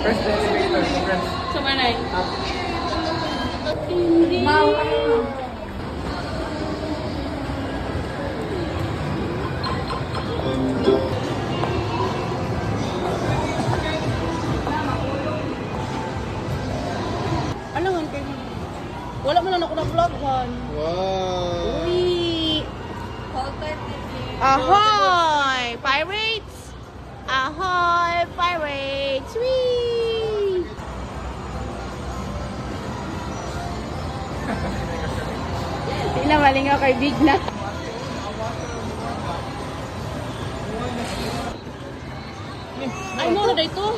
First elevator. Press. Sa manay? Up. Hindi. Ano nga kayo? Wala mo lang ako na vlog-han. Wow. Uy! Ahoy! Pirates! Ahoy! Pirates! Whee! Hindi na maling ako kay Big na. Ay, mo na dito.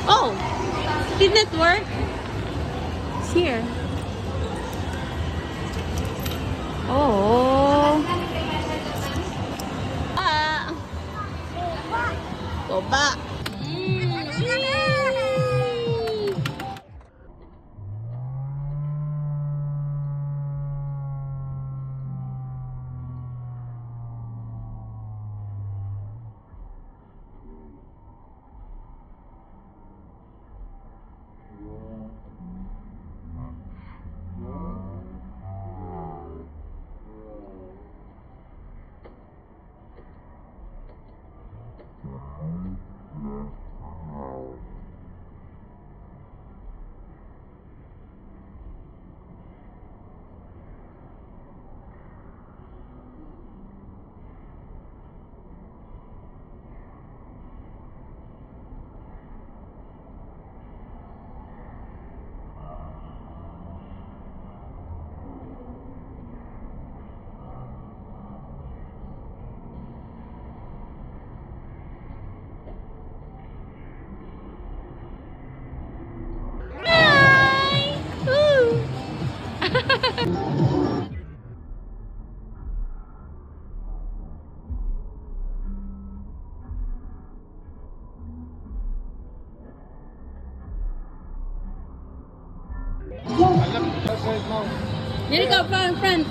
Oh! Did not work? It's here. Oh. Ah. Boba. Whee! Hi! Woo! Alam, right now. Dili ka, front.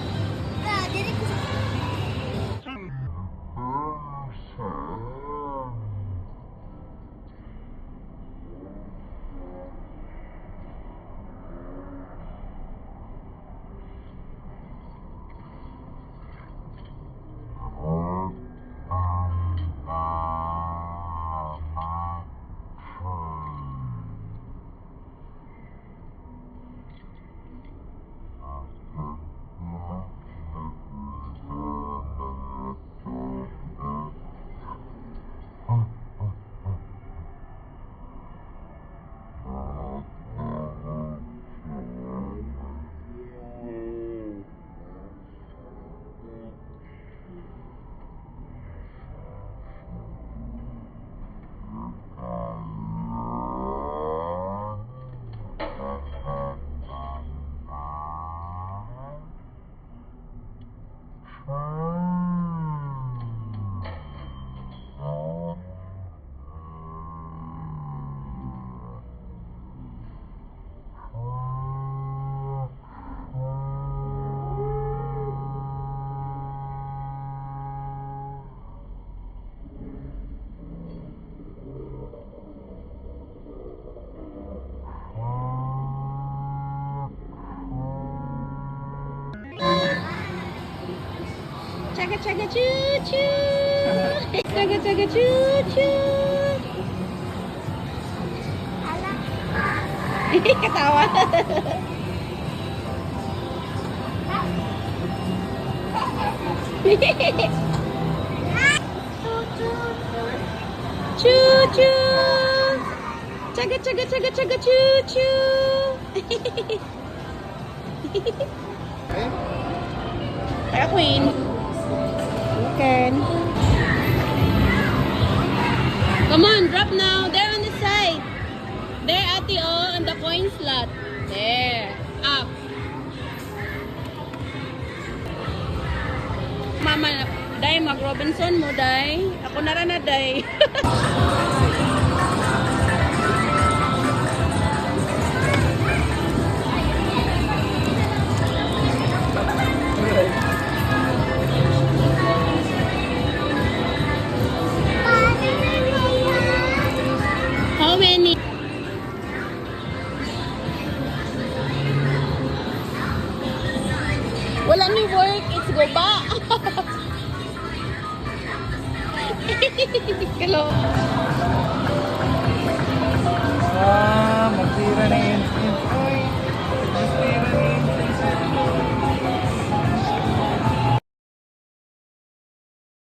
Chaga chaga choo choo. Chaga chaga choo choo. Ketawa. Choo choo. Chaga chaga chaga chaga choo choo. Okay? Kaya Queen. Okay. Come on, drop now. There on the side. There, Ate O, on the coin slot. There. Up. Mama, Day, mag-Robinson mo, Day. Ako na rin na, Day. Wala ni work, it's go ba. Hello.